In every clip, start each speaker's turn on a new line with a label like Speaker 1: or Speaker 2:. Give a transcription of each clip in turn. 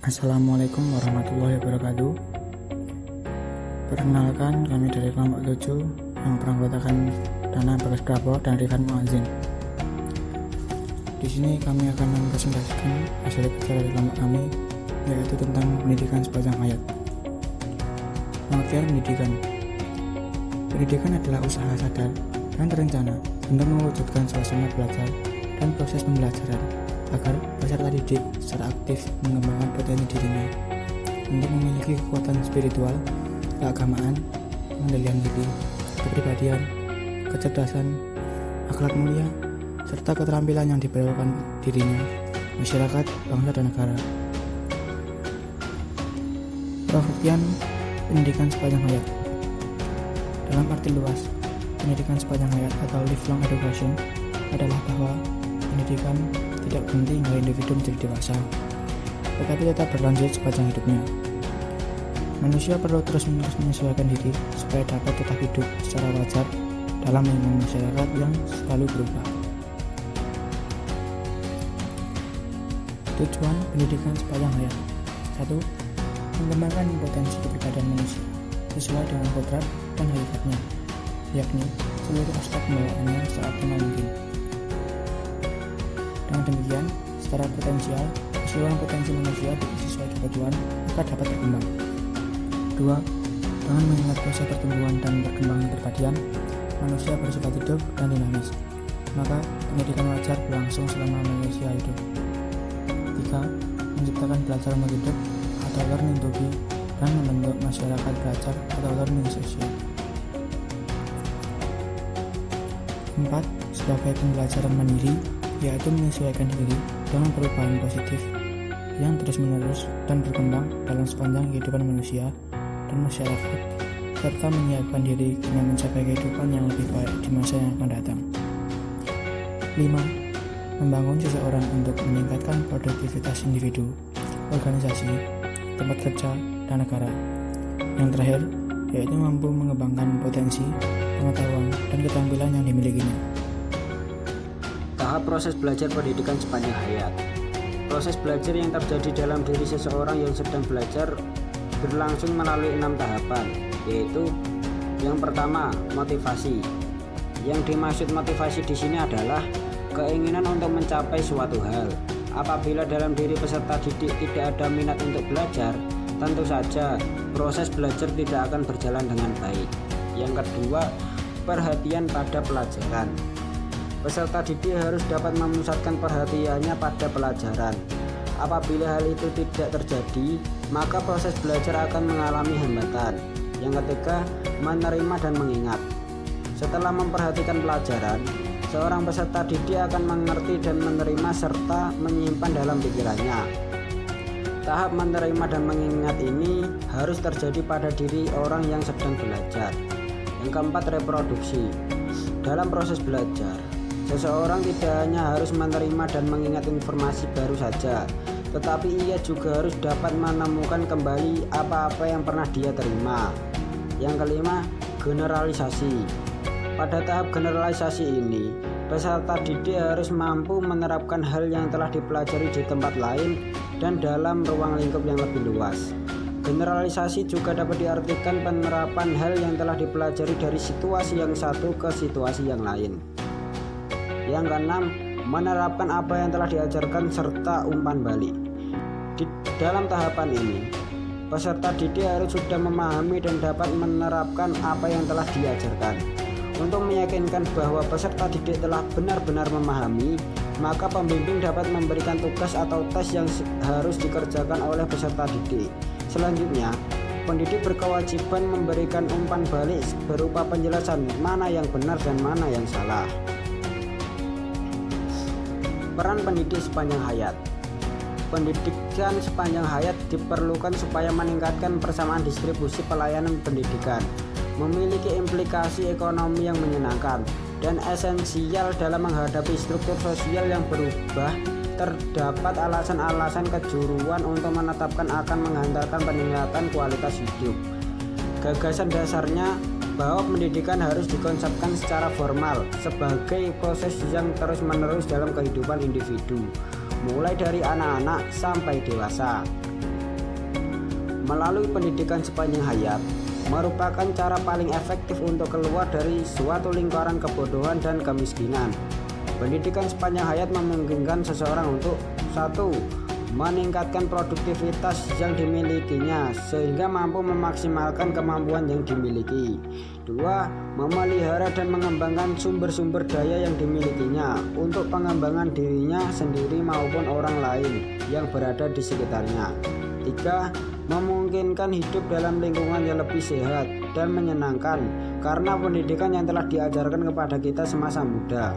Speaker 1: Assalamualaikum warahmatullahi wabarakatuh. Perkenalkan, kami dari kelompok 7 yang beranggotakan Dana Bagas Prabowo dan Rifan Muazzin. Di sini kami akan mempresentasikan hasil kerja dari kelompok kami, yaitu tentang pendidikan sepanjang hayat. Pengertian pendidikan. Pendidikan adalah usaha sadar dan terencana untuk mewujudkan suasana belajar dan proses pembelajaran agar peserta didik secara aktif mengembangkan potensi dirinya untuk memiliki kekuatan spiritual, keagamaan, pengendalian diri, kepribadian, kecerdasan, akhlak mulia, serta keterampilan yang diperlukan dirinya, masyarakat, bangsa, dan negara. Pengertian pendidikan sepanjang hayat. Dalam arti luas, pendidikan sepanjang hayat atau lifelong education adalah bahwa pendidikan tidak berhenti hingga individu menjadi dewasa, tetapi tetap berlanjut sepanjang hidupnya. Manusia perlu terus-menerus menyesuaikan diri supaya dapat tetap hidup secara wajar dalam lingkungan masyarakat yang selalu berubah. Tujuan pendidikan sepanjang hayat. 1. Mengembangkan potensi kepribadian manusia sesuai dengan kodrat dan hakikatnya, yakni seluruh aspek pembawaannya seoptimal mungkin. Dengan demikian, secara potensial, keseluruhan potensi manusia sesuai kebutuhan agar dapat berkembang. 2. Dengan mengingat proses pertumbuhan dan perkembangan kepribadian, manusia bersifat hidup dan dinamis, maka pendidikan wajar berlangsung selama manusia hidup. 3. Menciptakan belajar untuk hidup atau learning to be dan membentuk masyarakat belajar atau learning social. 4. Sebagai pembelajaran mandiri, yaitu menyesuaikan diri dengan perubahan positif yang terus-menerus dan berkembang dalam sepanjang kehidupan manusia dan masyarakat, serta menyiapkan diri guna mencapai kehidupan yang lebih baik di masa yang akan datang. 5. Membangun seseorang untuk meningkatkan produktivitas individu, organisasi, tempat kerja, dan negara. Yang terakhir, yaitu mampu mengembangkan potensi, pengetahuan, dan keterampilan yang dimilikinya.
Speaker 2: Tahap proses belajar pendidikan sepanjang hayat. Proses belajar yang terjadi dalam diri seseorang yang sedang belajar berlangsung melalui 6 tahapan, yaitu yang pertama, motivasi. Yang dimaksud motivasi di sini adalah keinginan untuk mencapai suatu hal. Apabila dalam diri peserta didik tidak ada minat untuk belajar, tentu saja proses belajar tidak akan berjalan dengan baik. Yang kedua, perhatian pada pelajaran. Peserta didik harus dapat memusatkan perhatiannya pada pelajaran. Apabila hal itu tidak terjadi, maka proses belajar akan mengalami hambatan. Yang ketiga, menerima dan mengingat. Setelah memperhatikan pelajaran, seorang peserta didik akan mengerti dan menerima serta menyimpan dalam pikirannya. Tahap menerima dan mengingat ini harus terjadi pada diri orang yang sedang belajar. Yang keempat, reproduksi. Dalam proses belajar, seseorang tidak hanya harus menerima dan mengingat informasi baru saja, tetapi ia juga harus dapat menemukan kembali apa-apa yang pernah dia terima. Yang kelima, generalisasi. Pada tahap generalisasi ini, peserta didik harus mampu menerapkan hal yang telah dipelajari di tempat lain dan dalam ruang lingkup yang lebih luas. Generalisasi juga dapat diartikan penerapan hal yang telah dipelajari dari situasi yang satu ke situasi yang lain. Yang keenam, menerapkan apa yang telah diajarkan serta umpan balik. Di dalam tahapan ini, peserta didik harus sudah memahami dan dapat menerapkan apa yang telah diajarkan. Untuk meyakinkan bahwa peserta didik telah benar-benar memahami, maka pembimbing dapat memberikan tugas atau tes yang harus dikerjakan oleh peserta didik. Selanjutnya, pendidik berkewajiban memberikan umpan balik berupa penjelasan mana yang benar dan mana yang salah. Peran pendidik sepanjang hayat. Pendidikan sepanjang hayat diperlukan supaya meningkatkan persamaan distribusi pelayanan pendidikan, memiliki implikasi ekonomi yang menyenangkan, dan esensial dalam menghadapi struktur sosial yang berubah. Terdapat alasan-alasan kejuruan untuk menetapkan akan menghantarkan peningkatan kualitas hidup. Gagasan dasarnya bahwa pendidikan harus dikonsepkan secara formal sebagai proses yang terus-menerus dalam kehidupan individu, mulai dari anak-anak sampai dewasa. Melalui pendidikan sepanjang hayat merupakan cara paling efektif untuk keluar dari suatu lingkaran kebodohan dan kemiskinan. Pendidikan sepanjang hayat memungkinkan seseorang untuk 1. Meningkatkan produktivitas yang dimilikinya sehingga mampu memaksimalkan kemampuan yang dimiliki. 2. Memelihara dan mengembangkan sumber-sumber daya yang dimilikinya untuk pengembangan dirinya sendiri maupun orang lain yang berada di sekitarnya. 3. Memungkinkan hidup dalam lingkungan yang lebih sehat dan menyenangkan karena pendidikan yang telah diajarkan kepada kita semasa muda.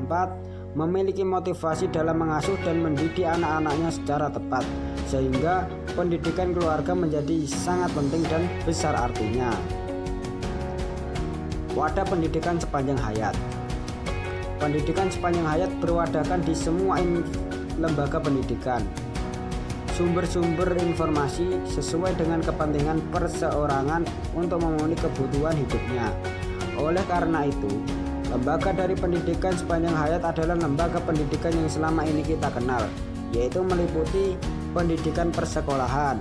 Speaker 2: 4. Memiliki motivasi dalam mengasuh dan mendidik anak-anaknya secara tepat sehingga pendidikan keluarga menjadi sangat penting dan besar artinya. Wadah pendidikan sepanjang hayat. Pendidikan sepanjang hayat berwadahkan di semua lembaga pendidikan. Sumber-sumber informasi sesuai dengan kepentingan perseorangan untuk memenuhi kebutuhan hidupnya. Oleh karena itu, lembaga dari pendidikan sepanjang hayat adalah lembaga pendidikan yang selama ini kita kenal, yaitu meliputi pendidikan persekolahan,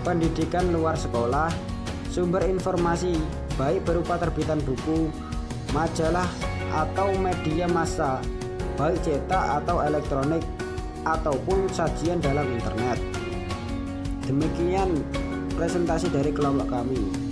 Speaker 2: pendidikan luar sekolah, sumber informasi baik berupa terbitan buku, majalah atau media massa, baik cetak atau elektronik, ataupun sajian dalam internet. Demikian presentasi dari kelompok kami.